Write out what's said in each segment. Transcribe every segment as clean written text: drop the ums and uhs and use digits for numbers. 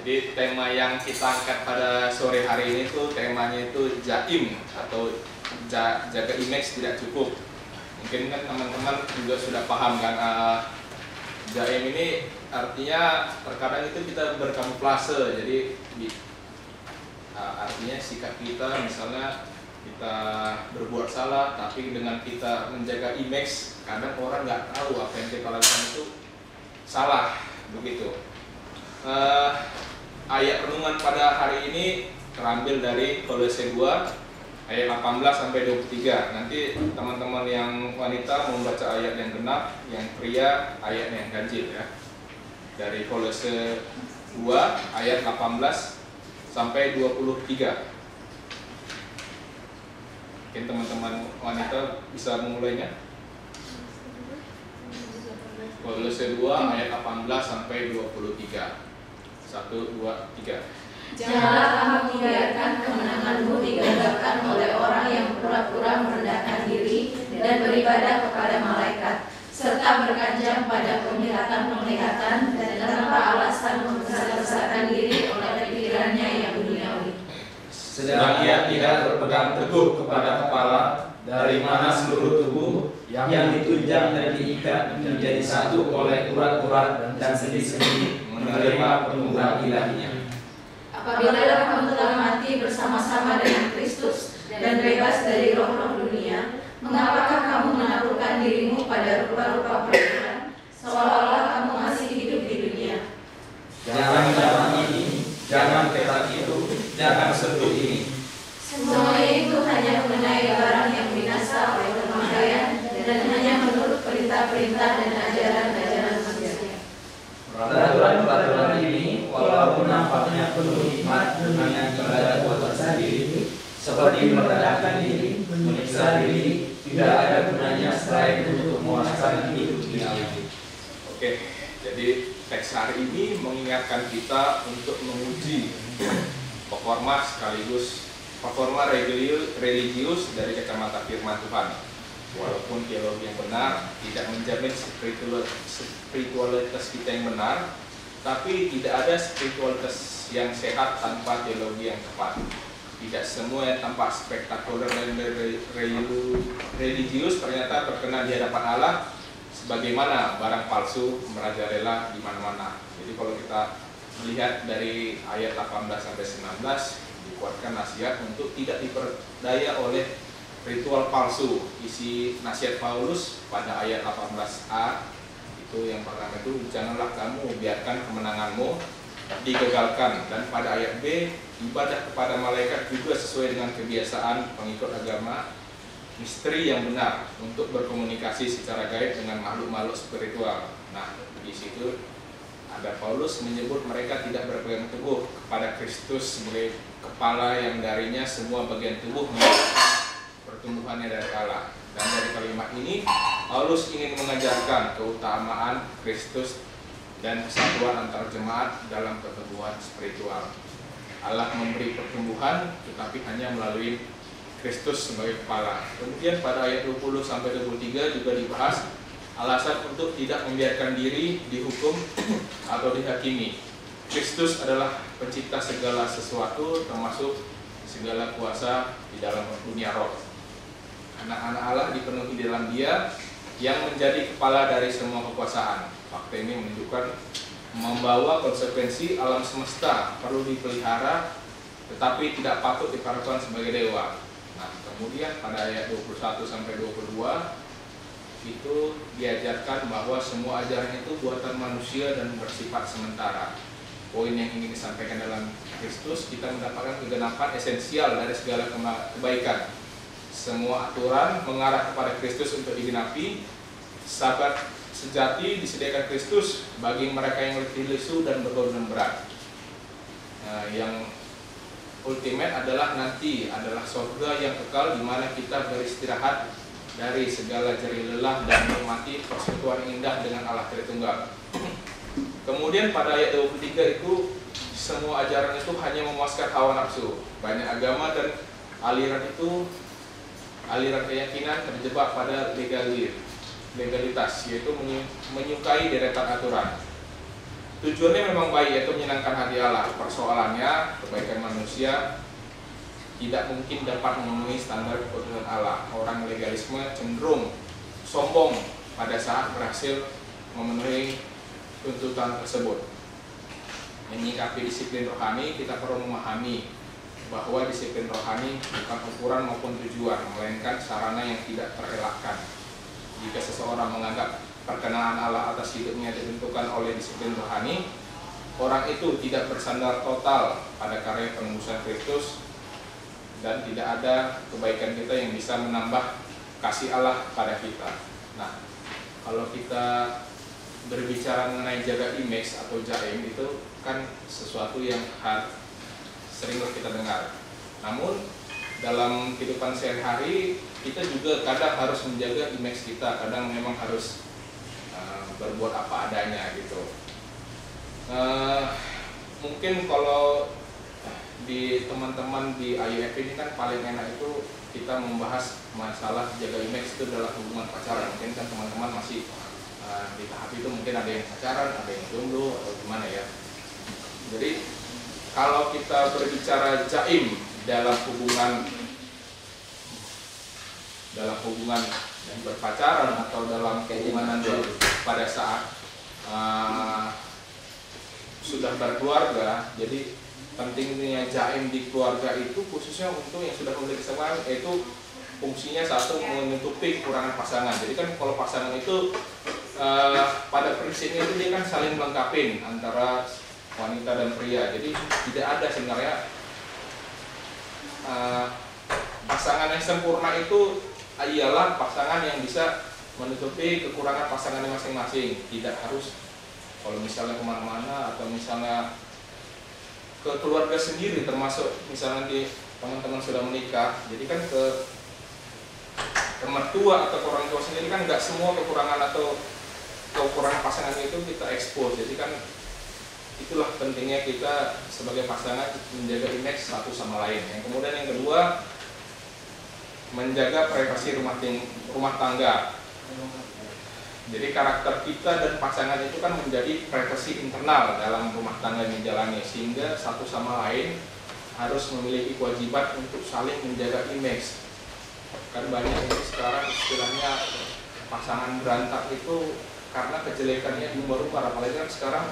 Jadi tema yang kita angkat pada sore hari ini tuh temanya itu jaim atau jaga image tidak cukup. Mungkin kan teman-teman juga sudah paham kan, jaim ini artinya terkadang itu kita berkamuflase. Jadi artinya sikap kita, misalnya kita berbuat salah, tapi dengan kita menjaga image, kadang orang nggak tahu apa yang kita lakukan itu salah, begitu. Ayat renungan pada hari ini terambil dari Kolose 2 ayat 18 sampai 23. Nanti teman-teman yang wanita membaca ayat yang genap, yang pria ayat yang ganjil ya. Dari Kolose 2 ayat 18 sampai 23. Mungkin teman-teman wanita bisa memulainya. Kolose 2 ayat 18 sampai 23. 1, 2, 3. Janganlah kamu membiarkan kemenanganmu digagalkan oleh orang yang pura-pura merendahkan diri dan beribadah kepada malaikat, serta berkanjang pada penglihatan-penglihatan dan tanpa alasan membesar-besarkan diri oleh pikirannya yang duniawi. Sedang ia tidak berpegang teguh kepada kepala, dari mana seluruh tubuh yang ditunjang dan diikat menjadi satu oleh urat-urat dan sendi-sendi menerima penubuhan ilahinya. Apabila kamu telah mati bersama-sama dengan Kristus dan bebas dari roh-roh dunia, mengapakah kamu menaklukkan dirimu pada rupa-rupa perempuan, seolah-olah kamu masih hidup di dunia? Jangan ini, jangan petak itu, jangan sentuh ini. Semuanya itu hanya mengenai barang yang binasa oleh pemakaian dan hanya menurut perintah-perintah dan ajaran-ajaran manusia. Peraturan-peraturan ini, walaupun nampaknya penuh hikmat dengan ibadah buatan sendiri, seperti merendahkan diri, menyiksa diri, tidak ada gunanya selain untuk memuaskan hidup duniawi. Oke, jadi teks hari ini mengingatkan kita untuk menguji performa sekaligus performa religius dari kacamata firman Tuhan. Walaupun teologi yang benar tidak menjamin spiritualitas kita yang benar, tapi tidak ada spiritualitas yang sehat tanpa teologi yang tepat. Tidak semua yang tampak spektakuler dan religius ternyata terkenal di hadapan Allah, sebagaimana barang palsu merajalela di mana-mana. Jadi kalau kita melihat dari ayat 18 sampai 19, dikuatkan nasihat untuk tidak diperdaya oleh ritual palsu. Isi nasihat Paulus pada ayat 18a itu yang pertama itu, janganlah kamu biarkan kemenanganmu digagalkan. Dan pada ayat B, ibadah kepada malaikat juga sesuai dengan kebiasaan pengikut agama misteri yang benar untuk berkomunikasi secara gaib dengan makhluk-makhluk spiritual. Nah, di situ ada Paulus menyebut mereka tidak berpegang teguh kepada Kristus sebagai kepala yang darinya semua bagian tubuh pertumbuhannya dari Allah. Dan dari kalimat ini Paulus ingin mengajarkan keutamaan Kristus dan kesatuan antar jemaat dalam pertumbuhan spiritual. Allah memberi pertumbuhan tetapi hanya melalui Kristus sebagai kepala. Kemudian pada ayat 20 sampai 23 juga dibahas alasan untuk tidak membiarkan diri dihukum atau dihakimi. Kristus adalah pencipta segala sesuatu, termasuk segala kuasa di dalam dunia roh. Anak-anak Allah dipenuhi di dalam Dia yang menjadi kepala dari semua kekuasaan. Fakta ini menunjukkan membawa konsekuensi alam semesta perlu dipelihara, tetapi tidak patut diperlakukan sebagai dewa. Nah, kemudian pada ayat 21 sampai 22 itu diajarkan bahwa semua ajaran itu buatan manusia dan bersifat sementara. Poin yang ingin disampaikan dalam Kristus, kita mendapatkan kegenapan esensial dari segala kebaikan. Semua aturan mengarah kepada Kristus untuk digenapi. Sahabat sejati disediakan Kristus bagi mereka yang letih lesu dan beban berat. Yang ultimate adalah nanti adalah surga yang kekal di mana kita beristirahat dari segala jerih lelah dan menikmati persekutuan indah dengan Allah Tritunggal. Kemudian pada ayat 23 itu semua ajaran itu hanya memuaskan hawa nafsu. Banyak agama dan aliran keyakinan terjebak pada legalitas, yaitu menyukai deretan aturan. Tujuannya memang baik, yaitu menyenangkan hati Allah. Persoalannya, kebaikan manusia tidak mungkin dapat memenuhi standar keputusan Allah. Orang legalisme cenderung sombong pada saat berhasil memenuhi tuntutan tersebut. Menyikapi disiplin rohani, kita perlu memahami bahwa disiplin rohani bukan ukuran maupun tujuan, melainkan sarana yang tidak terelakkan. Jika seseorang menganggap perkenalan Allah atas hidupnya ditentukan oleh disiplin rohani, orang itu tidak bersandar total pada karya penebusan Kristus, dan tidak ada kebaikan kita yang bisa menambah kasih Allah pada kita. Nah, kalau kita berbicara mengenai jaga image atau jaim, itu kan sesuatu yang sering kita dengar. Namun dalam kehidupan sehari-hari kita juga kadang harus menjaga image kita, kadang memang harus berbuat apa adanya gitu. Mungkin kalau di teman-teman di IUF ini kan paling enak itu kita membahas masalah jaga image itu dalam hubungan pacaran. Mungkin kan teman-teman masih di tahap itu, mungkin ada yang pacaran, ada yang jomblo atau gimana ya. Jadi kalau kita berbicara jaim dalam hubungan berpacaran atau dalam hubungan pada saat sudah berkeluarga, jadi pentingnya jaim di keluarga itu khususnya untuk yang sudah memiliki pasangan, yaitu fungsinya satu menutupi kekurangan pasangan. Jadi kan kalau pasangan itu pada prinsipnya itu dia kan saling melengkapi antara wanita dan pria. Jadi tidak ada sebenarnya pasangan yang sempurna itu ialah pasangan yang bisa menutupi kekurangan pasangan masing-masing. Tidak harus kalau misalnya kemana-mana atau misalnya ke keluarga sendiri, termasuk misalnya nanti teman-teman sudah menikah, jadi kan ke mertua atau ke orang tua sendiri kan nggak semua kekurangan atau kekurangan pasangan itu kita expose. Jadi kan itulah pentingnya kita sebagai pasangan menjaga image satu sama lain. Yang kemudian yang kedua, menjaga privasi rumah tangga. Jadi karakter kita dan pasangan itu kan menjadi privasi internal dalam rumah tangga yang dijalani, sehingga satu sama lain harus memiliki kewajiban untuk saling menjaga image. Kan banyak ini sekarang istilahnya pasangan berantak itu karena kejelekannya diumbar-umbar, apalagi kan sekarang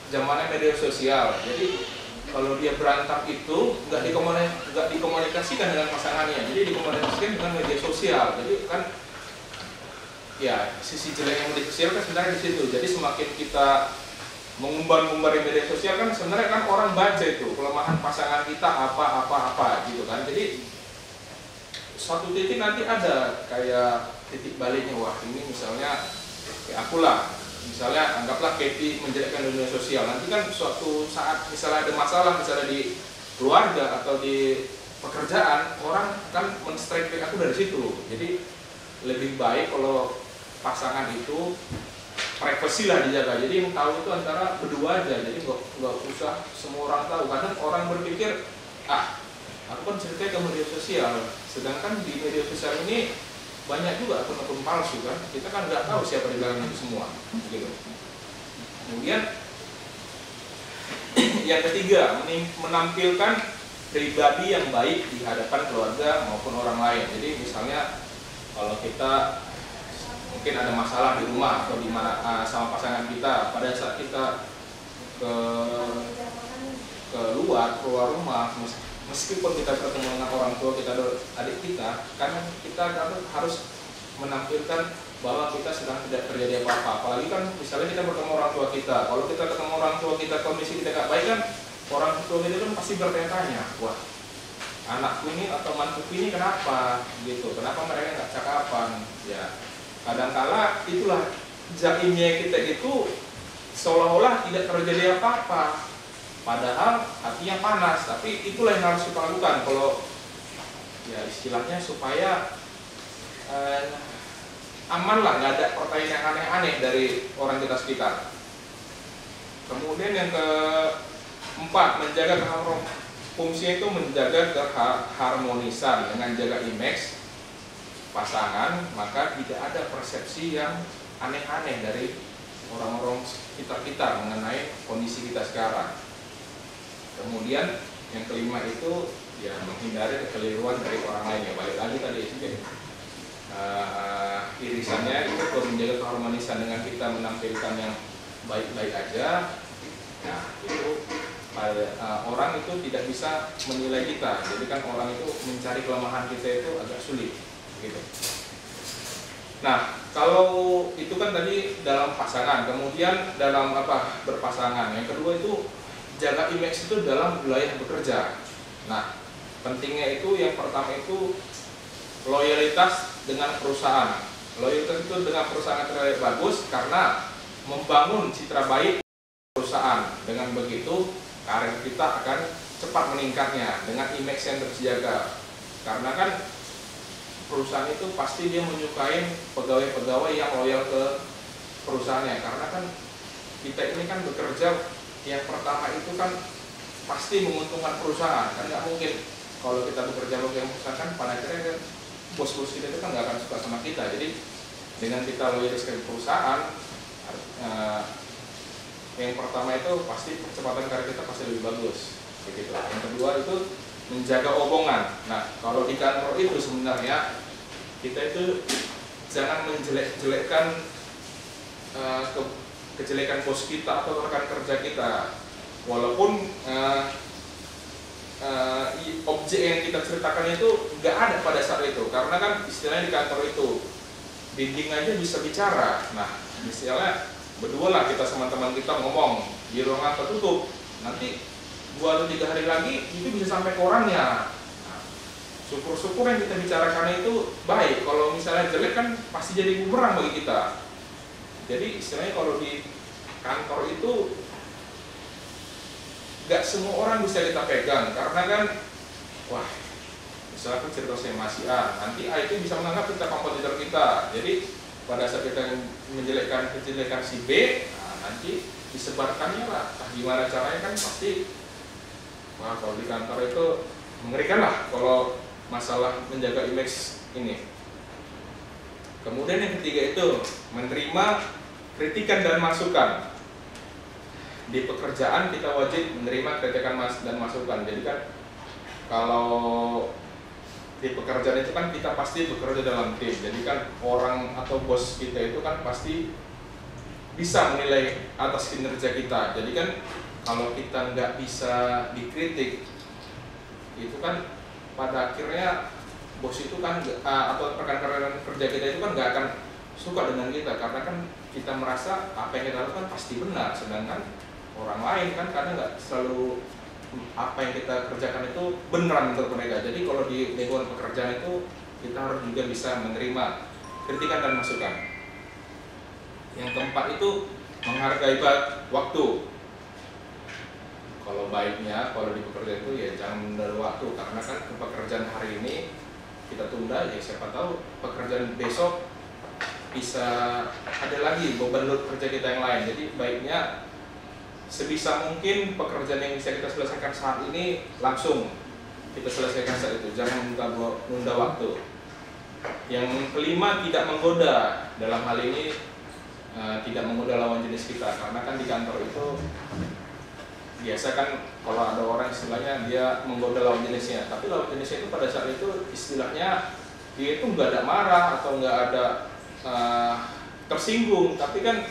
zamannya media sosial. Jadi kalau dia berantak itu nggak dikomunikasikan dengan pasangannya, jadi dikomunikasikan dengan media sosial. Jadi kan ya sisi jelek yang media sosial kan sebenarnya di situ. Jadi semakin kita mengumbar-ngumbar di media sosial kan sebenarnya kan orang baca itu kelemahan pasangan kita apa gitu kan. Jadi suatu titik nanti ada kayak titik baliknya, wah ini misalnya kayak akulah, misalnya anggaplah Katie menjelekkan dunia sosial, nanti kan suatu saat misalnya ada masalah misalnya di keluarga atau di pekerjaan, orang kan men-strike back aku dari situ. Jadi lebih baik kalau pasangan itu privasi lah dijaga, jadi yang tahu itu antara berdua aja, jadi nggak usah semua orang tahu. Kadang orang berpikir aku kan ceritanya ke media sosial, sedangkan di media sosial ini banyak juga akun-akun palsu kan, kita kan nggak tahu siapa di dalam itu semua gitu. Kemudian yang ketiga, menampilkan pribadi yang baik di hadapan keluarga maupun orang lain. Jadi misalnya kalau kita mungkin ada masalah di rumah atau di mana sama pasangan kita, pada saat kita keluar rumah, meskipun kita bertemu dengan orang tua kita atau adik kita, karena kita harus menampilkan bahwa kita sedang tidak terjadi apa-apa. Apalagi kan misalnya kita bertemu orang tua kita, kalau kita ketemu orang tua kita kondisi kita nggak baik kan, orang tua kita kan pasti bertanya-tanya, wah anakku ini atau mantuku ini kenapa gitu, kenapa mereka nggak cakapan ya. Kadangkala itulah jaimnya kita itu seolah-olah tidak terjadi apa-apa, padahal hatinya panas. Tapi itulah yang harus kita lakukan kalau ya istilahnya supaya aman lah, nggak ada pertanyaan yang aneh-aneh dari orang kita sekitar. Kemudian yang keempat, menjaga fungsinya itu menjaga keharmonisan. Dengan jaga image pasangan, maka tidak ada persepsi yang aneh-aneh dari orang-orang sekitar kita mengenai kondisi kita sekarang. Kemudian yang kelima itu ya menghindari kekeliruan dari orang lain. Ya balik lagi tadi juga irisannya itu untuk menjaga keharmonisan dengan kita menampilkan yang baik-baik aja. Nah itu orang itu tidak bisa menilai kita. Jadi kan orang itu mencari kelemahan kita itu agak sulit gitu. Nah, kalau itu kan tadi dalam pasangan, kemudian dalam berpasangan. Yang kedua itu jaga image itu dalam wilayah bekerja. Nah, pentingnya itu yang pertama itu loyalitas dengan perusahaan. Loyalitas itu dengan perusahaan terlalu bagus karena membangun citra baik perusahaan. Dengan begitu karir kita akan cepat meningkatnya dengan image yang terjaga. Karena kan perusahaan itu pasti dia menyukai pegawai-pegawai yang loyal ke perusahaannya, karena kan kita ini kan bekerja yang pertama itu kan pasti menguntungkan perusahaan. Kan nggak mungkin kalau kita bekerja bagi perusahaan kan pada akhirnya bos-bos kita itu kan nggak akan suka sama kita. Jadi dengan kita loyalitas ke perusahaan, yang pertama itu pasti percepatan karir kita pasti lebih bagus begitu. Yang kedua itu menjaga omongan. Nah, kalau di kantor itu sebenarnya kita itu jangan menjelek-jelekkan kejelekan bos kita atau rekan kerja kita. Walaupun objek yang kita ceritakan itu nggak ada pada saat itu, karena kan istilahnya di kantor itu dinding aja bisa bicara. Nah, misalnya berdua lah kita sama teman kita ngomong di ruangan tertutup, nanti 2 atau 3 hari lagi itu bisa sampai ke orangnya. Nah, syukur-syukur yang kita bicarakan itu baik. Kalau misalnya jelek kan pasti jadi bumerang bagi kita. Jadi istilahnya kalau di kantor itu gak semua orang bisa kita pegang, karena kan wah misalnya cerita saya masih A, nanti A itu bisa menganggap kita kompetitor kita. Jadi pada saat kita menjelekkan si B, nah, nanti disebarkannya lah. Nah, gimana caranya kan pasti. Wah, kalau di kantor itu mengerikan lah kalau masalah menjaga image ini. Kemudian yang ketiga itu menerima kritikan dan masukan. Di pekerjaan kita wajib menerima kritikan dan masukan. Jadi kan kalau di pekerjaan itu kan kita pasti bekerja dalam tim. Jadi kan orang atau bos kita itu kan pasti bisa menilai atas kinerja kita. Jadi kan kalau kita nggak bisa dikritik, itu kan pada akhirnya bos itu kan atau rekan-rekan kerja kita itu kan nggak akan suka dengan kita, karena kan kita merasa apa yang kita lakukan pasti benar, sedangkan orang lain kan kadang nggak selalu apa yang kita kerjakan itu beneran untuk mereka. Jadi kalau di lingkungan pekerjaan itu kita harus juga bisa menerima kritikan dan masukan. Yang keempat itu menghargai waktu. Kalau baiknya kalau di pekerjaan itu ya jangan menunda waktu, karena kan pekerjaan hari ini kita tunda, ya siapa tahu pekerjaan besok bisa ada lagi beban load kerja kita yang lain. Jadi baiknya sebisa mungkin pekerjaan yang bisa kita selesaikan saat ini langsung kita selesaikan saat itu, jangan menunda waktu. Yang kelima, tidak menggoda. Dalam hal ini tidak menggoda lawan jenis kita, karena kan di kantor itu biasa kan kalau ada orang istilahnya dia menggoda lawan jenisnya, tapi lawan jenisnya itu pada saat itu istilahnya dia itu nggak ada marah atau nggak ada tersinggung, tapi kan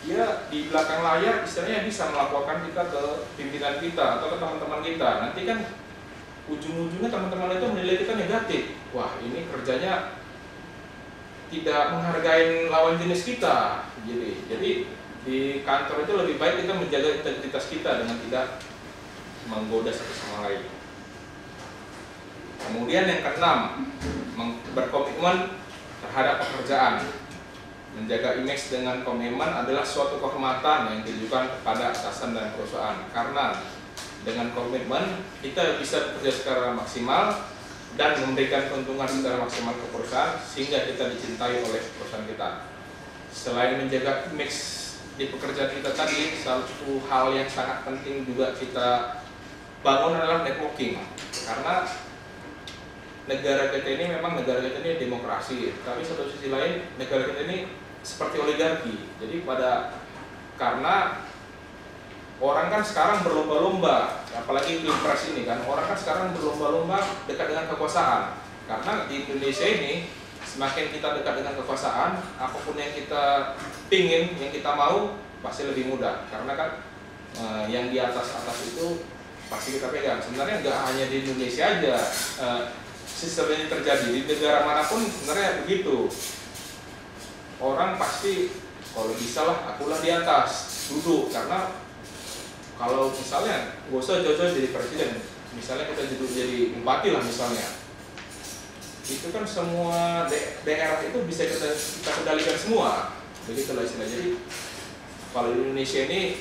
dia di belakang layar istilahnya bisa melaporkan kita ke pimpinan kita atau ke teman-teman kita. Nanti kan ujung-ujungnya teman-teman itu menilai kita negatif. Wah, ini kerjanya tidak menghargai lawan jenis kita. Jadi di kantor itu lebih baik kita menjaga integritas kita dengan tidak menggoda satu sama lain. Kemudian yang keenam, berkomitmen terhadap pekerjaan. Menjaga image dengan komitmen adalah suatu kehormatan yang ditujukan kepada atasan dan perusahaan, karena dengan komitmen kita bisa bekerja secara maksimal dan memberikan keuntungan secara maksimal ke perusahaan sehingga kita dicintai oleh perusahaan kita. Selain menjaga image di pekerjaan kita tadi, satu hal yang sangat penting juga kita bangun adalah networking, karena negara kita ini memang negara kita ini demokrasi, tapi satu sisi lain negara kita ini seperti oligarki. Jadi pada karena orang kan sekarang berlomba-lomba, apalagi pilpres ini kan, orang kan sekarang berlomba-lomba dekat dengan kekuasaan. Karena di Indonesia ini semakin kita dekat dengan kekuasaan, apapun yang kita pingin, yang kita mau pasti lebih mudah. Karena kan yang di atas itu pasti kita pegang. Sebenarnya nggak hanya di Indonesia aja sistem ini terjadi, di negara manapun sebenarnya begitu. Orang pasti kalau bisa lah akulah di atas duduk, karena kalau misalnya gak usah jauh-jauh jadi presiden, misalnya kita jadi bupati lah misalnya, itu kan semua daerah itu bisa kita kendalikan semua, begitulah istilahnya. Jadi kalau di Indonesia ini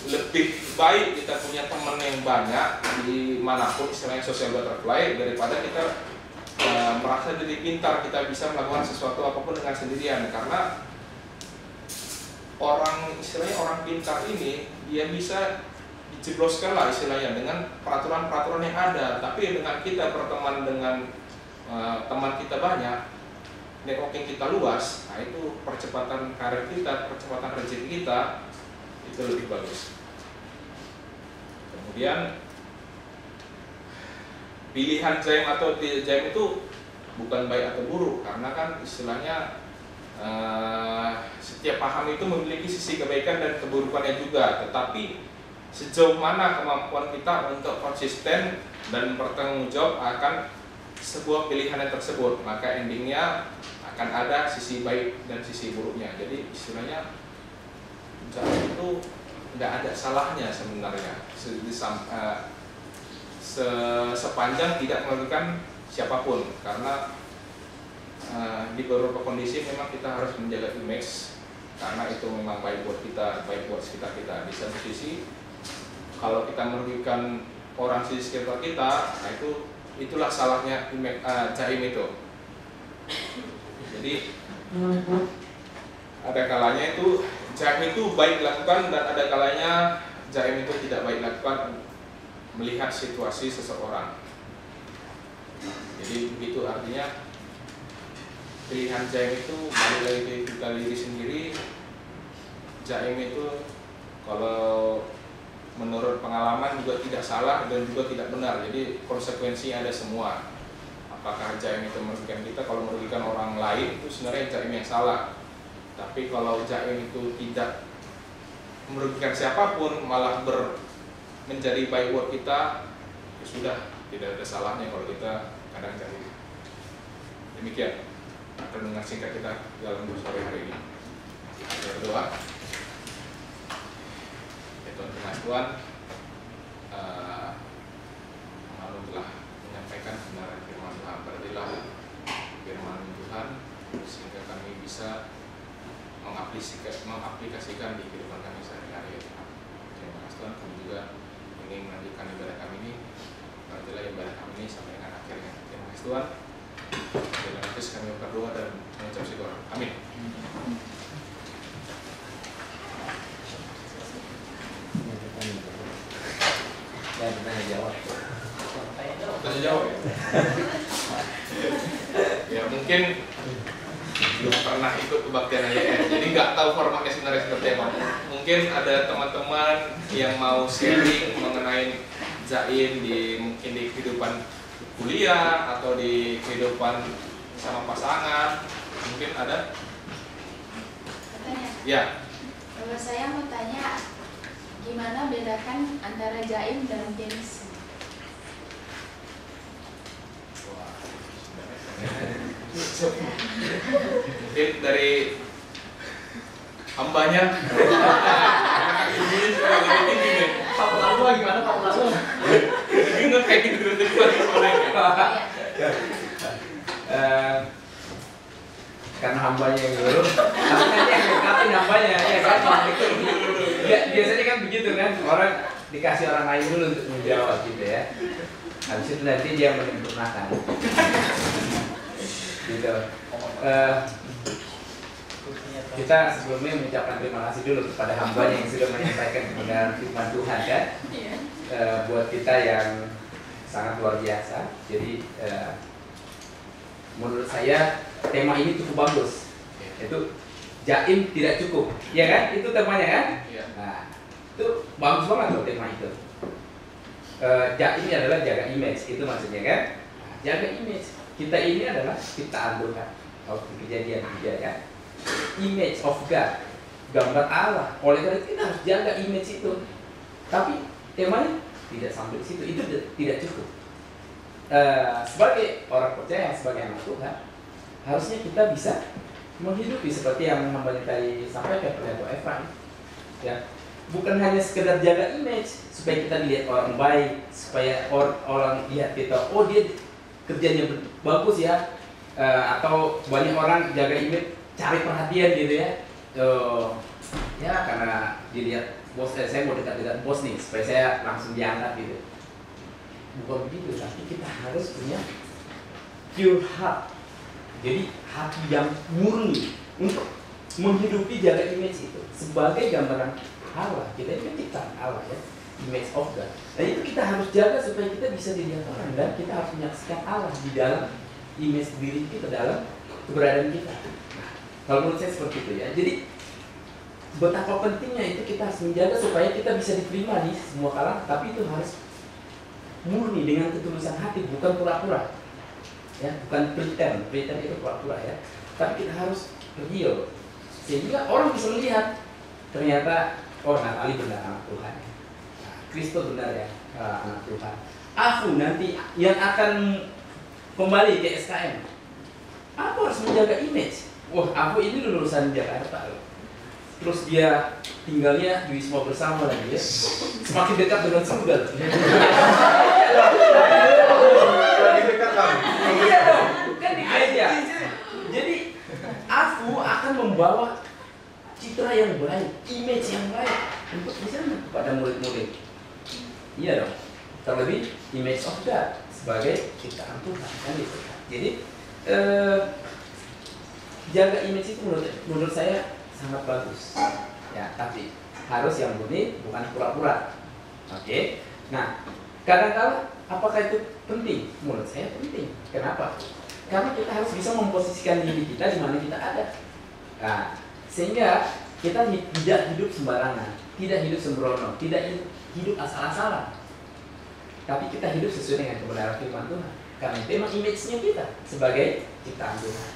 lebih baik kita punya teman yang banyak di manapun, istilahnya social butterfly, daripada kita merasa diri pintar, kita bisa melakukan sesuatu apapun dengan sendirian. Karena istilahnya orang pintar ini dia bisa dijebloskan lah istilahnya dengan peraturan-peraturan yang ada. Tapi dengan kita berteman dengan teman kita banyak, networking kita luas, nah itu percepatan karir kita, percepatan rezeki kita itu lebih bagus. Kemudian pilihan jaim atau tidak jaim itu bukan baik atau buruk, karena kan istilahnya setiap paham itu memiliki sisi kebaikan dan keburukannya juga. Tetapi sejauh mana kemampuan kita untuk konsisten dan bertanggung jawab akan sebuah pilihan tersebut, maka endingnya akan ada sisi baik dan sisi buruknya. Jadi istilahnya jaim itu tidak ada salahnya sebenarnya, sepanjang tidak merugikan siapapun. Karena di beberapa kondisi memang kita harus menjaga image, karena itu memang baik buat kita, baik buat sekitar kita. Di satu sisi kalau kita merugikan orang di sekitar kita, nah itulah salahnya jaim itu. Jadi ada kalanya itu jaim itu baik dilakukan, dan ada kalanya jaim itu tidak baik dilakukan melihat situasi seseorang. Jadi begitu, artinya pilihan jaim itu balik lagi kita diri sendiri. Jaim itu kalau menurut pengalaman juga tidak salah dan juga tidak benar. Jadi konsekuensinya ada semua. Apakah jaim itu merugikan kita? Kalau merugikan orang lain itu sebenarnya jaim yang salah. Tapi kalau jaim itu tidak merugikan siapapun, malah menjadi baik buat kita, ya sudah, tidak ada salahnya kalau kita kadang jaim. Demikian renungan singkat kita dalam sore hari ini. Kita berdoa. Ya Tuhan, terima Tuhan, Lalu telah menyampaikan kebenaran firman Tuhan. Berartilah firman Tuhan sehingga kami bisa mengaplikasikan di kehidupan kami sehari-hari. Terima kasih Tuhan. Kami juga ingin melanjutkan ibadah kami ini. Berartilah ibadah kami ini sampai dengan akhirnya. Terima kasih Tuhan. Dengan itu kami berdoa dan mengucap syukur. Amin. Tanya jawab. Tanya jawab ya. Ya mungkin belum pernah ikut kebaktian AYN, jadi nggak tahu formatnya sebenarnya seperti apa. Mungkin ada teman-teman yang mau sharing mengenai jaim mungkin di kehidupan kuliah atau di kehidupan sama pasangan, mungkin ada? Katanya. Ya. Kalau saya mau tanya, gimana bedakan antara jaim dan jenis? Mungkin dari hambanya. Pak Lalu gimana Pak Lalu? Bingung kayak gitu karena hambanya yang dulu, tapi nanti yang ngekatin hambanya, ya kan? Ya, biasanya kan begitu kan, orang dikasih orang lain dulu untuk menjawab gitu ya. Habis itu nanti dia menyempurnakan. Gitu. Kita sebelumnya mengucapkan terima kasih dulu kepada hambanya yang sudah menyampaikan kebenaran firman Tuhan kan. Buat kita yang sangat luar biasa. Jadi menurut saya tema ini cukup bagus. Itu Jaim tidak cukup, ya kan? Itu temanya kan? Iya. Nah, itu bagus banget loh tema itu. Jaim adalah jaga image, itu maksudnya kan? Nah, jaga image. Kita ini adalah ciptaan Tuhan. Waktu Kejadian 3 ya. Image of God, gambar Allah. Oleh karena itu kita harus jaga image itu. Tapi temanya tidak sampai di situ, itu tidak cukup. Sebagai orang percaya, sebagai anak Tuhan, harusnya kita bisa menghidupi seperti yang hambanya tadi sampaikan pada Efraim. Ya, bukan hanya sekedar jaga image supaya kita dilihat orang baik, supaya orang lihat kita, oh dia kerjanya bagus ya, atau banyak orang jaga image cari perhatian gitu ya. Ya karena dilihat bos, saya mau dekat-dekat bos nih supaya saya langsung diangkat gitu. Bukan begitu, tapi kita harus punya pure heart. Jadi hati yang murni untuk menghidupi jaga image itu sebagai gambaran Allah. Kita ini kan ciptaan Allah ya, image of God. Dan itu kita harus jaga supaya kita bisa dilihat orang, dan kita harus menyaksikan Allah di dalam image diri kita, dalam keberadaan kita. Nah, kalau menurut saya seperti itu ya. Jadi betapa pentingnya itu kita harus menjaga supaya kita bisa diterima di semua kalangan, tapi itu harus murni dengan ketulusan hati, bukan pura-pura. Ya, bukan pretend itu pura-pura ya. Tapi kita harus real, sehingga orang bisa melihat ternyata Natali benar anak Tuhan, Kristo benar ya anak Tuhan. Aku nanti yang akan kembali ke SKM, aku harus menjaga image. Wah, aku ini lulusan Jakarta loh. Terus dia tinggalnya di Wisma Bersama lagi ya, semakin dekat dengan surga. Lagi dekat kan? Iya dong, kan di gereja. Jadi aku akan membawa citra yang baik, image yang baik untuk misalnya kepada murid-murid. Iya dong, terlebih image of God sebagai ciptaan Tuhan kan gitu. Jadi jaga image itu menurut saya sangat bagus ya, tapi harus yang murni, bukan pura-pura. Oke. Nah, kadang-kala apakah itu penting? Menurut saya penting. Kenapa? Karena kita harus bisa memposisikan diri kita di mana kita ada. Nah, sehingga kita tidak hidup sembarangan, tidak hidup sembrono, tidak hidup asal-asalan, tapi kita hidup sesuai dengan kebenaran firman Tuhan. Karena itu memang image-nya kita sebagai ciptaan Tuhan.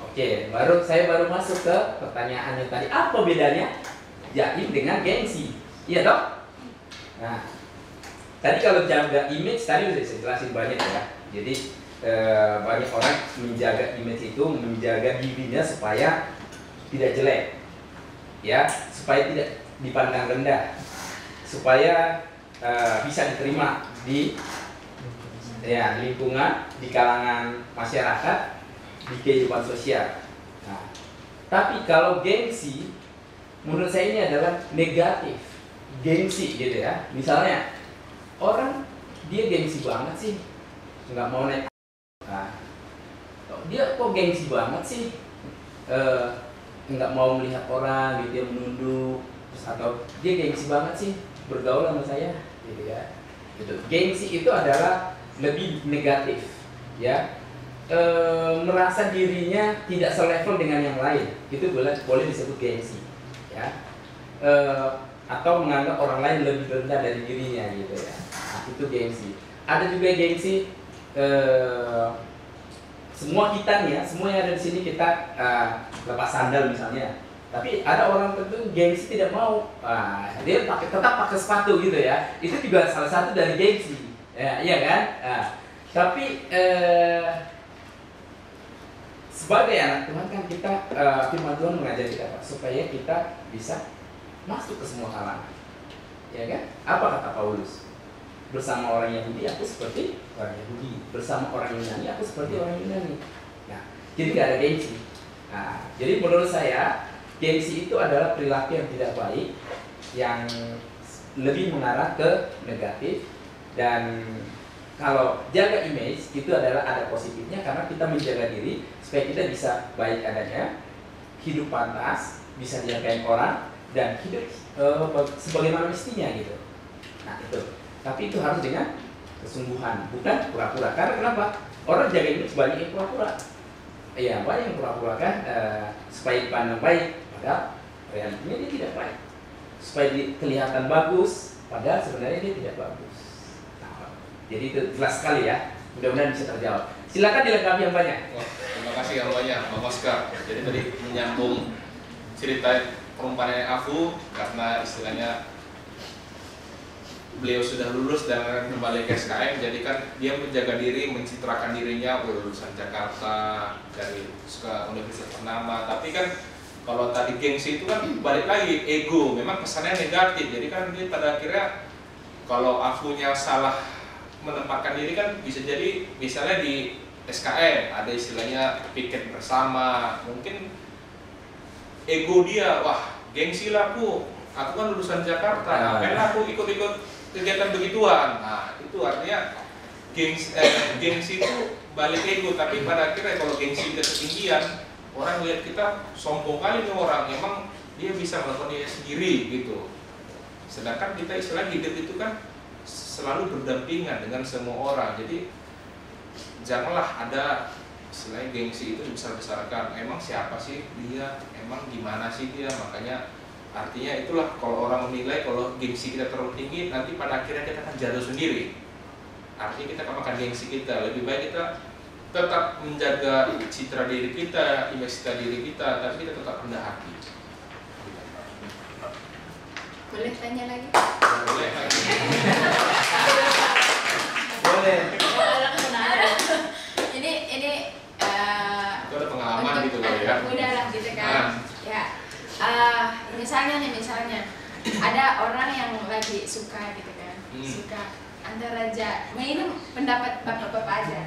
Oke, saya baru masuk ke pertanyaannya tadi. Apa bedanya jaim dengan gengsi? Iya toh? Nah, tadi kalau jaga image tadi sudah saya jelasin banyak ya. Jadi banyak orang menjaga image itu menjaga dirinya supaya tidak jelek, ya, supaya tidak dipandang rendah, supaya bisa diterima di lingkungan, di kalangan masyarakat, di kehidupan sosial. Nah, tapi kalau gengsi, menurut saya ini adalah negatif. Gengsi gitu ya. Misalnya orang dia gengsi banget sih, nggak mau naik. Nah, dia kok gengsi banget sih, nggak mau melihat orang gitu, dia menunduk, terus atau dia gengsi banget sih bergaul sama saya, gitu ya. Gitu. Gengsi itu adalah lebih negatif, ya. Merasa dirinya tidak selevel dengan yang lain, itu boleh disebut gengsi, ya. Atau menganggap orang lain lebih rendah dari dirinya, gitu ya. Nah, itu gengsi. Ada juga gengsi, semua kita nih ya, semua yang ada di sini kita lepas sandal misalnya. Tapi ada orang tertentu gengsi tidak mau, dia tetap pakai sepatu gitu ya. Itu juga salah satu dari gengsi, ya, iya kan? Tapi sebagai anak Tuhan kan kita, firman Tuhan mengajari kita supaya kita bisa masuk ke semua kalangan, ya kan? Apa kata Paulus? Bersama orang Yahudi aku seperti orang Yahudi, bersama orang Yunani aku seperti orang Yunani. Nah, jadi tidak ada gengsi. Nah, jadi menurut saya gengsi itu adalah perilaku yang tidak baik, yang lebih mengarah ke negatif. Dan kalau jaga image itu adalah ada positifnya, karena kita menjaga diri supaya kita bisa baik adanya, hidup pantas, bisa dihargai orang, dan hidup sebagaimana mestinya gitu. Nah itu. Tapi itu harus dengan kesungguhan, bukan pura-pura. Karena kenapa? Orang jaga image banyak yang pura-pura. Iya, banyak yang pura-pura kan. supaya dipandang baik, padahal realitinya dia tidak baik. Supaya kelihatan bagus, padahal sebenarnya dia tidak bagus. Nah, jadi itu jelas sekali ya. Mudah-mudahan bisa terjawab. Silakan dilengkapi yang banyak. Terima kasih yang banyak, Bang Oscar. Jadi tadi menyambung cerita perumpamaan Afu, karena istilahnya beliau sudah lulus dan kembali ke SKM, jadi kan dia menjaga diri, mencitrakan dirinya lulusan Jakarta dari universitas ternama. Tapi kan kalau tadi gengsi itu kan balik lagi ego, memang kesannya negatif. Jadi kan dia pada akhirnya kalau Afunya salah menempatkan diri kan bisa jadi misalnya di SKM ada istilahnya piket bersama, mungkin ego dia, wah gengsi lah aku kan lulusan Jakarta, ngapain aku ikut-ikut kegiatan begituan. Nah itu artinya gengsi itu balik ego, tapi pada akhirnya kalau gengsi kita ketinggian, orang lihat kita sombong kali nih orang, emang dia bisa melakukan diri sendiri gitu. Sedangkan kita istilah hidup itu kan selalu berdampingan dengan semua orang, jadi janganlah ada istilahnya gengsi itu dibesar-besarkan. Emang siapa sih dia, emang gimana sih dia, makanya artinya itulah kalau orang menilai kalau gengsi kita terlalu tinggi, nanti pada akhirnya kita akan jatuh sendiri. Artinya kita akan makan gengsi kita. Lebih baik kita tetap menjaga citra diri kita, image diri kita, tapi kita tetap rendah hati. Boleh tanya lagi? Boleh. Boleh. Ini Itu ada pengalaman gitu loh ya. udah lah gitu kan. Ya. Misalnya ada orang yang lagi suka gitu kan, suka antara ini pendapat bapak-bapak aja.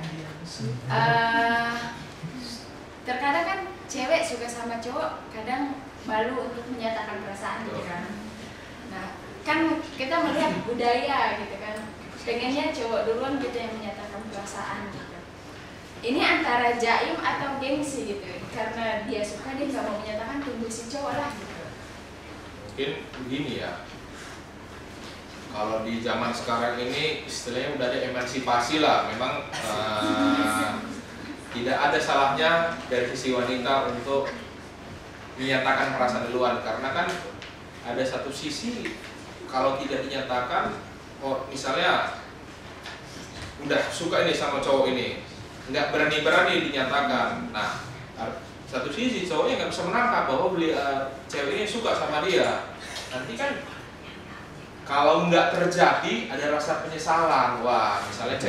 Terkadang kan cewek suka sama cowok, kadang malu untuk menyatakan perasaan gitu kan. Nah, kan kita melihat budaya gitu kan, pengennya cowok duluan gitu yang menyatakan perasaan gitu. Ini antara jaim atau gengsi gitu, karena dia suka, dia nggak mau menyatakan, tunggu si cowok lah gitu. Mungkin begini ya, kalau di zaman sekarang ini istilahnya udah ada emansipasi lah. Memang tidak ada salahnya dari sisi wanita untuk menyatakan perasaan duluan, karena kan ada satu sisi kalau tidak dinyatakan, oh misalnya udah suka ini sama cowok ini, nggak berani dinyatakan. Nah, satu sisi cowoknya nggak bisa menangkap bahwa cewek ini suka sama dia. Nanti kan kalau nggak terjadi ada rasa penyesalan. Wah, misalnya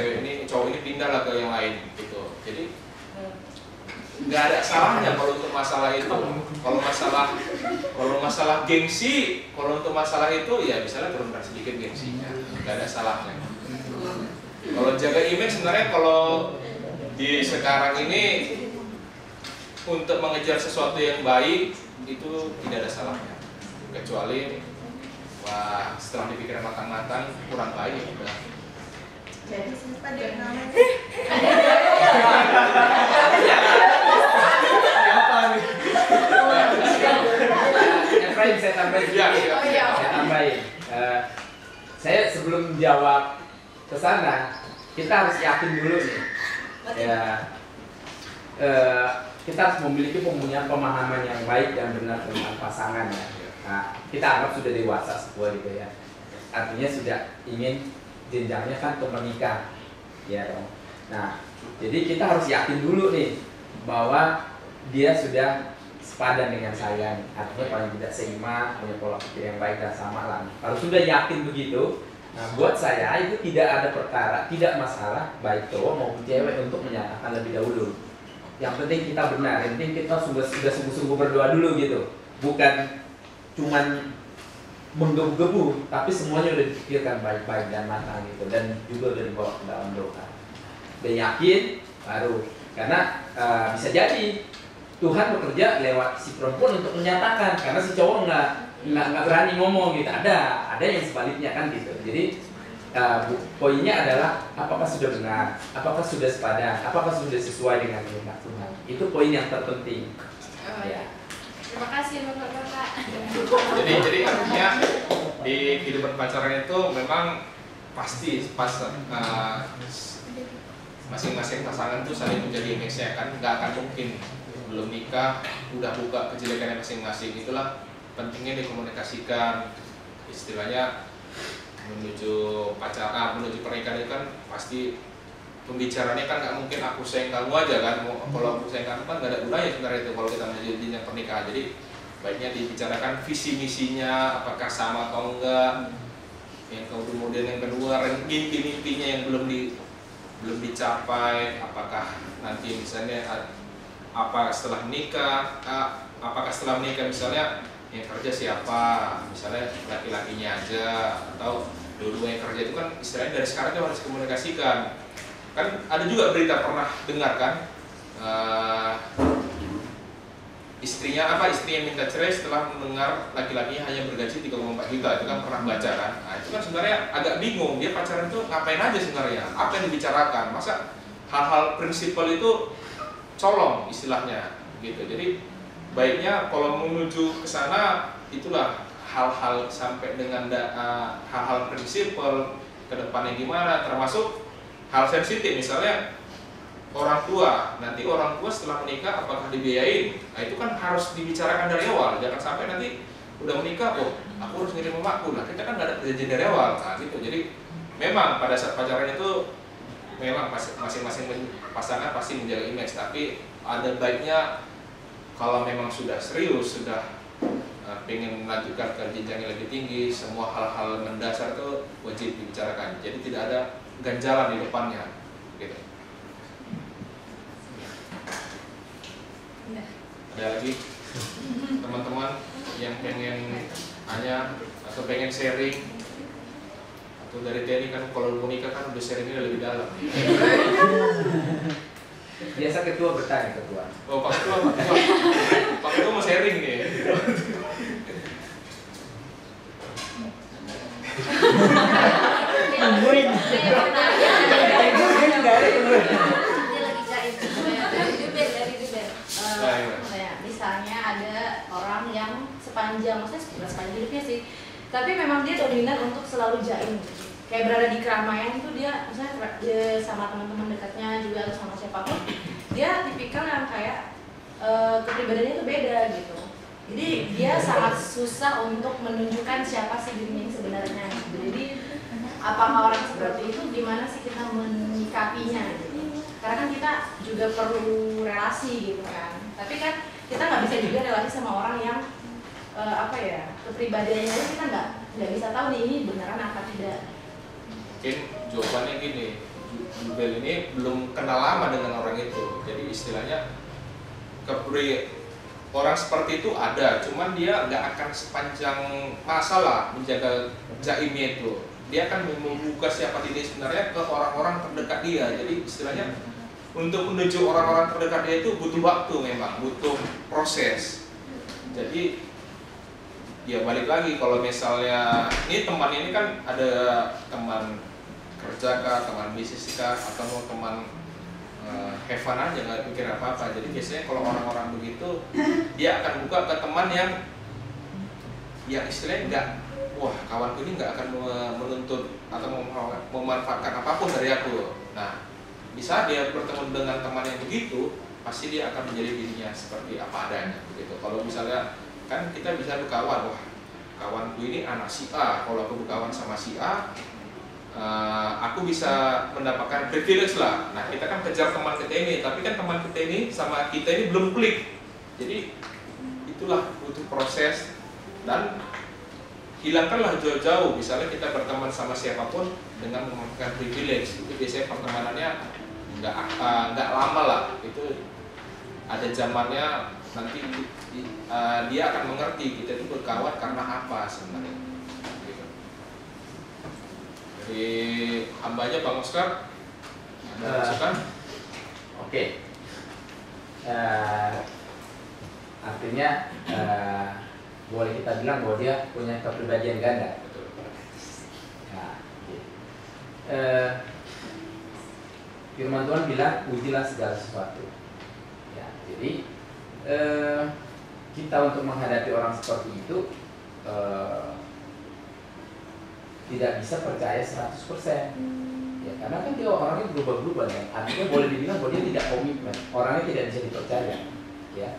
cowok ini pindah lah ke yang lain gitu. Jadi nggak ada salahnya kalau untuk masalah itu. Kalau masalah gengsi, kalau untuk masalah itu ya misalnya turunkan sedikit gengsinya, nggak ada salahnya. Kalau jaga image sebenarnya kalau di sekarang ini untuk mengejar sesuatu yang baik itu tidak ada salahnya, kecuali wah setelah dipikir matang-matang kurang baik ya udah. Jadi siapa dia namanya? Saya tambahin. Saya tambahin. Saya sebelum jawab ke sana, kita harus yakin dulu nih. Ya, kita harus memiliki pemahaman yang baik dan benar tentang pasangan ya. Nah, kita anggap sudah dewasa semua gitu ya. Artinya sudah ingin jenjangnya kan ke menikah, ya dong. Nah, jadi kita harus yakin dulu nih bahwa dia sudah sepadan dengan saya, artinya paling tidak seimbang, punya pola pikir yang baik dan sama lah. Kalau sudah yakin begitu, nah buat saya itu tidak ada perkara, tidak masalah baik cowok maupun cewek untuk menyatakan lebih dahulu. Yang penting kita benar, yang penting kita sudah sungguh-sungguh berdoa dulu gitu, bukan cuman menggebu-gebu, tapi semuanya udah dipikirkan baik-baik dan matang gitu, dan juga udah dibawa ke dalam doa. Dan yakin baru, karena bisa jadi Tuhan bekerja lewat si perempuan untuk menyatakan, karena si cowok nggak berani ngomong gitu. Ada yang sebaliknya kan gitu. Jadi poinnya adalah apakah sudah benar, apakah sudah sepadan, apakah sudah sesuai dengan kehendak Tuhan. Itu poin yang terpenting. Ya. Terima kasih bapak-bapak. Jadi artinya di kehidupan pacaran itu memang pasti masing-masing pasangan itu saling menjadi image-nya kan, nggak akan mungkin belum nikah udah buka kejelekannya masing-masing. Itulah pentingnya dikomunikasikan. Istilahnya menuju pacaran, menuju pernikahan itu kan pasti pembicaranya kan nggak mungkin aku sayang kamu aja kan. Kalau aku sayang kamu kan nggak ada gunanya sebenarnya itu kalau kita menuju jenjang pernikahan. Jadi baiknya dibicarakan visi misinya apakah sama atau enggak. Yang kemudian yang kedua mimpi-mimpinya yang belum dicapai, apakah nanti misalnya apa setelah menikah, apakah setelah menikah misalnya yang kerja siapa, misalnya laki-lakinya aja atau dua-dua yang kerja. Itu kan istilahnya dari sekarang kita harus komunikasikan. Kan ada juga berita pernah dengar kan, istrinya minta cerai setelah mendengar laki-lakinya hanya bergaji 3,4 juta. Itu kan pernah baca kan. Nah, itu kan sebenarnya agak bingung, dia pacaran itu ngapain aja sebenarnya, apa yang dibicarakan, masa hal-hal prinsipal itu colong istilahnya gitu. Jadi baiknya kalau menuju ke sana itulah hal-hal sampai dengan hal-hal prinsipal ke depannya gimana, termasuk hal sensitif misalnya orang tua. Nanti orang tua setelah menikah apakah dibiayain? Nah, itu kan harus dibicarakan dari awal. Jangan sampai nanti udah menikah, oh aku harus ngirim mamaku. Nah, kita kan nggak ada perjanjian dari awal. Nah, gitu. Jadi memang pada saat pacaran itu memang masing-masing pasangan pasti menjaga image, tapi ada baiknya kalau memang sudah serius, sudah pengen melanjutkan ke jenjang yang lebih tinggi, semua hal-hal mendasar itu wajib dibicarakan. Jadi tidak ada ganjalan di depannya, gitu. Ada lagi teman-teman yang pengen tanya atau pengen sharing? Atau dari Teni kan kalau mau nikah kan udah sharingnya lebih dalam. Biasa ketua bertanya ketua. Oh, Pak Ketua mau sharing nih. Tungguin. Misalnya ada orang yang maksudnya sepanjang hidupnya sih, tapi memang dia dominan untuk selalu jaim. Kayak berada di keramaian itu dia, misalnya dia sama teman-teman dekatnya juga atau sama siapapun, dia tipikal yang kayak kepribadiannya itu beda gitu. Jadi dia sangat susah untuk menunjukkan siapa sih dirinya sebenarnya. Jadi apakah orang seperti itu gimana sih kita menyikapinya gitu? Karena kan kita juga perlu relasi gitu kan. Tapi kan kita nggak bisa juga relasi sama orang yang kepribadiannya kita nggak bisa tahu nih ini beneran apa tidak. Mungkin jawabannya gini, Jubel ini belum kenal lama dengan orang itu. Jadi istilahnya orang seperti itu ada, cuman dia nggak akan sepanjang masalah menjaga jaimnya itu. Dia akan membuka siapa diri sebenarnya ke orang-orang terdekat dia. Jadi istilahnya untuk menuju orang-orang terdekat dia itu butuh waktu, memang butuh proses. Jadi ya balik lagi, kalau misalnya ini teman ini kan ada teman kerja kah, teman bisnis kah, atau mau teman have fun aja nggak pikir apa-apa. Jadi biasanya kalau orang-orang begitu dia akan buka ke teman yang istilahnya nggak, wah kawanku ini nggak akan menuntut atau memanfaatkan apapun dari aku. Nah, bisa dia bertemu dengan teman yang begitu, pasti dia akan menjadi dirinya seperti apa adanya begitu. Kalau misalnya kan kita bisa berkawan, wah kawanku ini anak si A, kalau aku berkawan sama si A, aku bisa mendapatkan privilege lah. Nah, kita kan kejar teman kita ini, tapi kan teman kita ini sama kita ini belum klik. Jadi itulah butuh proses, dan hilangkanlah jauh-jauh. Misalnya kita berteman sama siapapun dengan memegang privilege, itu biasanya pertemanannya nggak lama lah. Itu ada zamannya nanti dia akan mengerti kita itu berkawan karena apa sebenarnya. Gitu. Dari hambanya Bang Oscar ada masukan? Oke. Artinya boleh kita bilang bahwa dia punya kepribadian ganda. Betul. Nah, firman Tuhan bilang ujilah segala sesuatu. Ya, jadi kita untuk menghadapi orang seperti itu tidak bisa percaya 100%. Ya, karena kan dia orangnya berubah-ubah ya. Artinya boleh dibilang bahwa dia tidak komitmen, orangnya tidak bisa dipercaya. ya.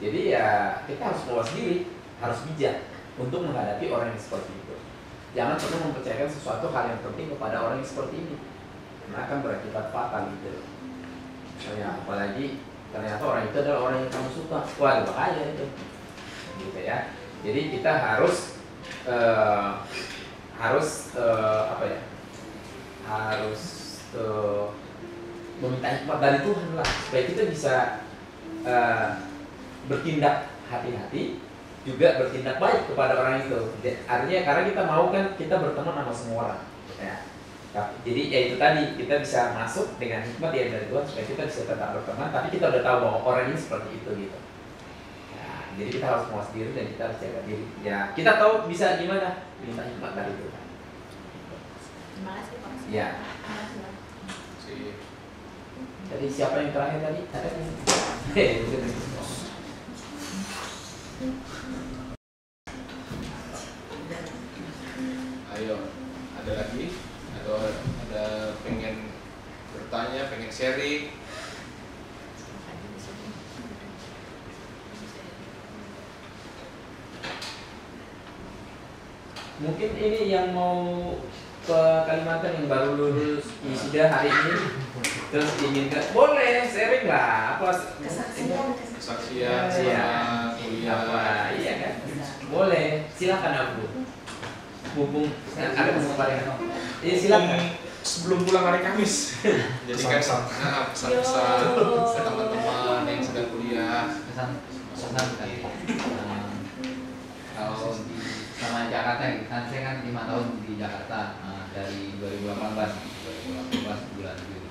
Jadi ya kita harus mawas diri, harus bijak untuk menghadapi orang yang seperti itu. Jangan pernah mempercayakan sesuatu hal yang penting kepada orang yang seperti ini, karena akan berakibat fatal gitu. Ya, apalagi ternyata orang itu adalah orang yang kamu suka, wah bahaya itu, gitu ya. Jadi kita harus apa ya? Harus meminta hikmat dari Tuhan lah, supaya kita bisa bertindak hati-hati, juga bertindak baik kepada orang itu. Artinya karena kita mau kan kita berteman sama semua orang, ya. Jadi ya itu tadi, kita bisa masuk dengan hikmat ya dari Tuhan supaya kita bisa tetap berteman, tapi kita udah tahu bahwa orang ini seperti itu gitu. Ya, jadi kita harus mawas diri dan kita harus jaga diri. Ya kita tahu bisa gimana, minta hikmat dari Tuhan. Terima kasih Pak. Ya. Jadi siapa yang terakhir tadi? Ada yang Ayo, ada lagi? Atau ada pengen bertanya, pengen sharing? Mungkin ini yang mau ke Kalimantan yang baru lulus wisuda hari ini, terus ingin boleh sharing lah apa Kesaksian. Kesaksian Iya. sama kuliah. apa iya kan, boleh silakan Abu. Mumpung ada kesempatan, iya silakan. Sebelum pulang hari Kamis. Jadi kan pesan-pesan ke teman-teman yang sedang kuliah. pesan tadi kalau di sama Jakarta gitu kan, saya kan 5 tahun di Jakarta dari 2018 bulan Juli.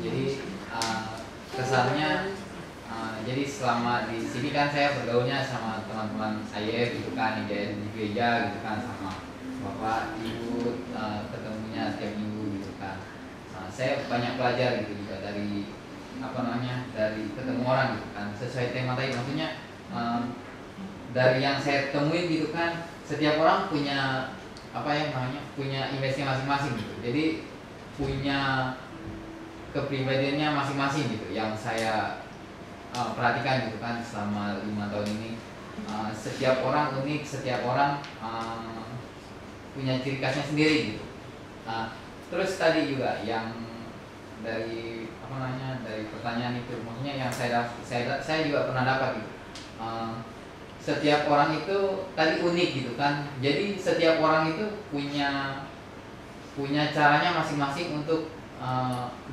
Jadi kesannya jadi selama di sini kan saya bergaulnya sama teman-teman IF gitu kan, di gereja gitu kan, sama bapak ibu ketemunya setiap minggu gitu kan. Saya banyak belajar gitu juga dari dari ketemu orang gitu kan, sesuai tema tadi, maksudnya dari yang saya temuin gitu kan, setiap orang punya punya image-nya masing-masing gitu. Jadi punya kepribadiannya masing-masing gitu. Yang saya perhatikan gitu kan selama 5 tahun ini, setiap orang unik, setiap orang punya ciri khasnya sendiri gitu. Terus tadi juga yang dari dari pertanyaan itu, maksudnya yang saya juga pernah dapat gitu. Setiap orang itu tadi unik gitu kan. Jadi setiap orang itu punya caranya masing-masing untuk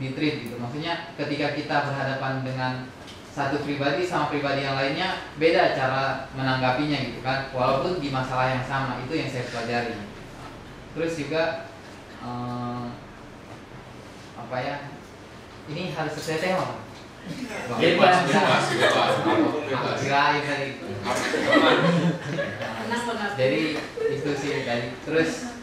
di-treat gitu. Maksudnya ketika kita berhadapan dengan satu pribadi sama pribadi yang lainnya, beda cara menanggapinya gitu kan. Walaupun di masalah yang sama, itu yang saya pelajari. Terus juga ini harus sesuai tema. Bebas. Kirain tadi. Jadi itu sih tadi. Terus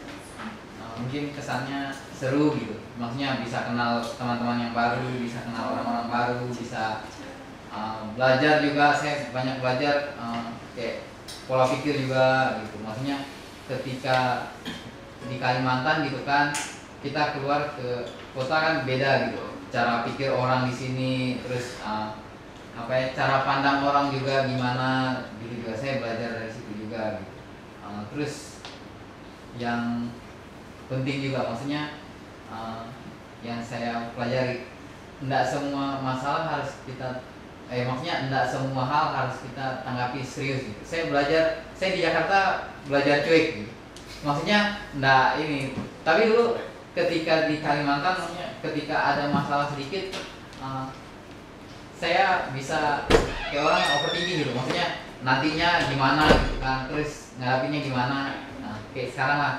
mungkin kesannya seru gitu. Maksudnya bisa kenal teman-teman yang baru, bisa kenal orang-orang baru, bisa belajar juga. Saya banyak belajar kayak pola pikir juga gitu. Maksudnya ketika di Kalimantan gitu kan, kita keluar ke kota kan beda gitu. Cara pikir orang di sini, terus cara pandang orang juga gimana gitu juga. Saya belajar dari situ juga gitu. Terus yang penting juga, maksudnya yang saya pelajari, tidak semua masalah harus kita maksudnya tidak semua hal harus kita tanggapi serius gitu. Saya di Jakarta belajar cuek gitu. Maksudnya enggak ini, tapi dulu ketika di Kalimantan, maksudnya ketika ada masalah sedikit, saya bisa kayak orang yang overthinking gitu. Maksudnya nantinya gimana gitu kan, terus ngadapinnya gimana. Kayak sekarang lah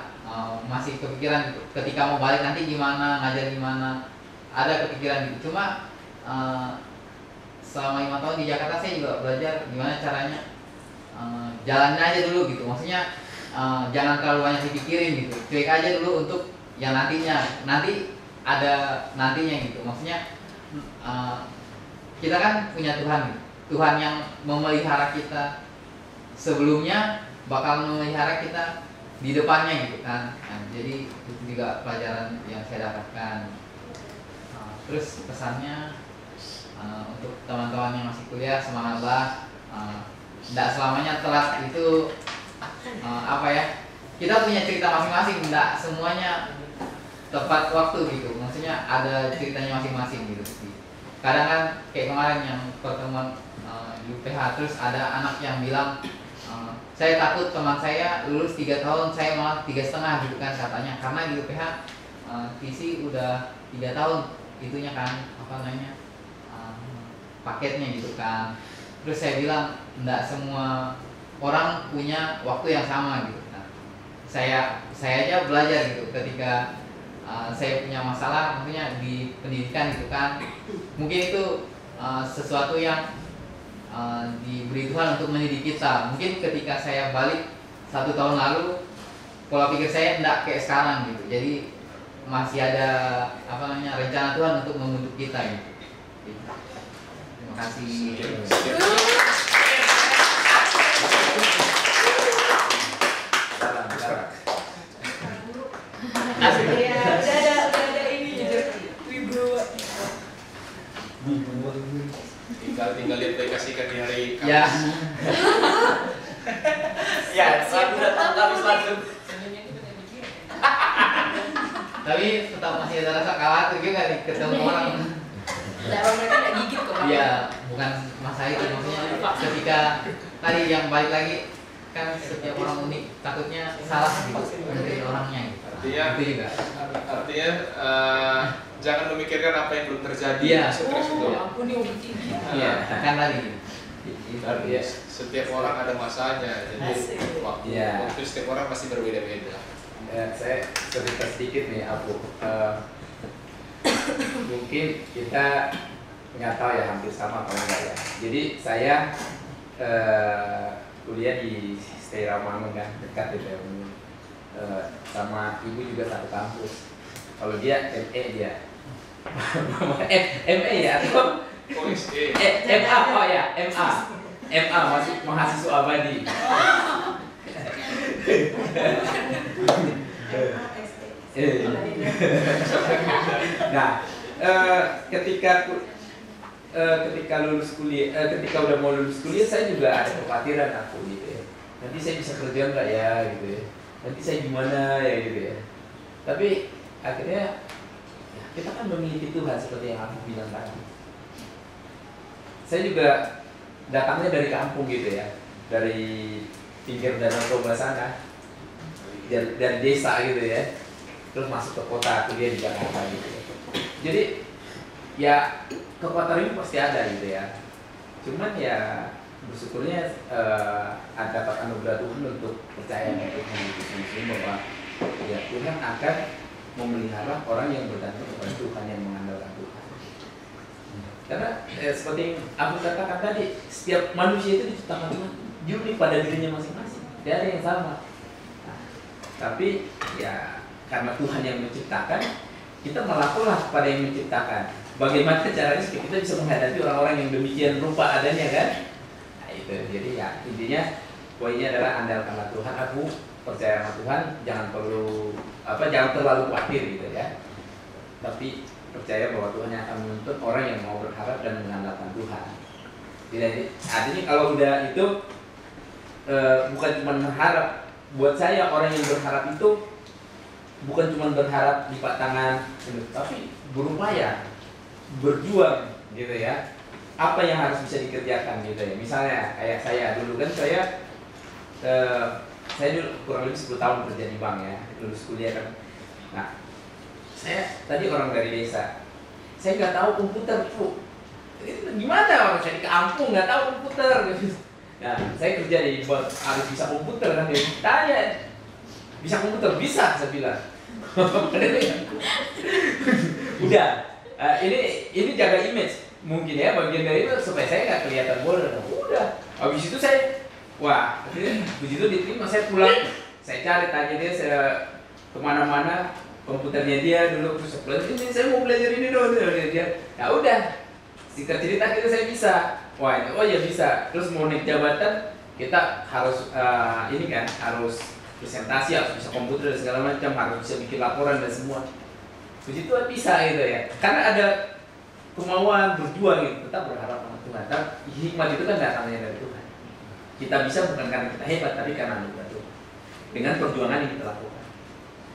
masih kepikiran gitu. Ketika mau balik nanti gimana, ngajar gimana, ada kepikiran gitu. Cuma selama 5 tahun di Jakarta saya juga belajar gimana caranya jalanin aja dulu gitu. Maksudnya jangan terlalu banyak dipikirin gitu, cuek aja dulu untuk yang nanti ada nantinya gitu. Maksudnya kita kan punya Tuhan gitu. Tuhan yang memelihara kita sebelumnya bakal memelihara kita di depannya gitu kan. Jadi itu juga pelajaran yang saya dapatkan. Terus pesannya Untuk teman-teman yang masih kuliah, semangatlah. Tidak selamanya telat itu apa ya, kita punya cerita masing-masing, tidak semuanya tepat waktu gitu. Maksudnya ada ceritanya masing-masing gitu. Kadang kan kayak kemarin yang pertemuan di UPH, terus ada anak yang bilang, saya takut teman saya lulus 3 tahun, saya malah 3,5 gitu kan katanya, karena di UPH TC udah 3 tahun itunya kan, apa namanya, paketnya gitu kan. Terus saya bilang enggak semua orang punya waktu yang sama gitu. Nah, saya aja belajar gitu ketika saya punya masalah, maksudnya di pendidikan gitu kan. Mungkin itu sesuatu yang diberi Tuhan untuk mendidik kita. Mungkin ketika saya balik 1 tahun lalu, pola pikir saya enggak kayak sekarang gitu. Jadi masih ada apa namanya rencana Tuhan untuk membentuk kita gitu. Terima kasih. Udah ada ini wibawa. Tinggal diaplikasikan di hari Kamis. Ya. Ya, saya datang Kamis langsung. Tapi tetap masih ada rasa khawatir juga nih ketemu orang. Darah mereka nggak gigit kok. Iya, bukan masalah itu, maksudnya ketika tadi yang balik lagi kan setiap orang unik, takutnya salah gitu dari orangnya gitu. Artinya Itu juga. Artinya jangan memikirkan apa yang belum terjadi. Iya. Stres itu. Ampun nih obat ini. Iya, kan tadi. Artinya setiap orang ada masanya. Jadi Asik. waktu setiap orang pasti berbeda-beda. Saya cerita sedikit nih, Abu. Mungkin kita nggak tahu ya, hampir sama kalau enggak ya. Jadi saya kuliah di Stay Ramangun kan, dekat gitu ya. Sama ibu juga satu kampus. Kalau dia ME dia. ME ya atau MA, oh ya MA masih mahasiswa abadi. Nah, ketika lulus kuliah, ketika udah mau lulus kuliah, saya juga ada kekhawatiran aku gitu ya. Nanti saya bisa kerja nggak ya gitu ya. Nanti saya gimana ya gitu ya. Tapi akhirnya ya, kita kan memiliki Tuhan seperti yang aku bilang tadi. Saya juga datangnya dari kampung gitu ya, dari pinggir Danau Toba sana, dari desa gitu ya, terus masuk ke kota, kuliah di Jakarta gitu. Jadi ya kekuatan ini pasti ada gitu ya. Cuman ya bersyukurnya dapat anugerah Tuhan untuk percaya untuk mengikuti bahwa ya Tuhan akan memelihara orang yang bergantung kepada Tuhan, yang mengandalkan Tuhan. Karena seperti yang aku katakan tadi, setiap manusia itu diciptakan Tuhan unik pada dirinya masing-masing, tidak ada yang sama. Nah, tapi ya karena Tuhan yang menciptakan, kita melakukanlah kepada yang menciptakan. Bagaimana caranya supaya kita bisa menghadapi orang-orang yang demikian rupa adanya kan? Nah itu, jadi ya intinya poinnya adalah andalkanlah Tuhan. Aku percaya sama Tuhan, jangan terlalu khawatir gitu ya. Tapi percaya bahwa Tuhan yang akan menuntun orang yang mau berharap dan mengandalkan Tuhan. Jadi artinya kalau udah itu bukan cuma berharap. Buat saya orang yang berharap itu bukan cuma berharap lipat tangan, tapi berupaya, berjuang gitu ya. Apa yang harus bisa dikerjakan gitu ya. Misalnya kayak saya dulu kan saya dulu kurang lebih 10 tahun kerja di bank ya, lulus kuliah kan. Nah, saya tadi orang dari desa, saya nggak tahu komputer tuh. Gimana orang saya di kampung nggak tahu komputer gitu. Nah, saya kerja di bank harus bisa komputer kan, dia tanya bisa komputer, bisa saya bilang. Udah, ini jaga image mungkin ya, bagian dari itu supaya saya nggak kelihatan bodoh. Udah, habis itu saya, wah, begitu diterima saya pulang, saya cari tanya dia, saya kemana-mana komputernya dia dulu, terus ini saya mau belajar ini dong, dia, ya udah, singkat cerita kita saya bisa, wah, oh ya bisa, terus mau naik jabatan kita harus ini kan harus presentasi, harus bisa komputer dan segala macam, harus bisa bikin laporan dan semua. Puji Tuhan bisa gitu ya. Karena ada kemauan berjuang gitu, tetap berharap sama Tuhan. Dan hikmat itu kan datangnya dari Tuhan. Kita bisa bukan karena kita hebat, tapi karena anugerah Tuhan. Dengan perjuangan yang kita lakukan.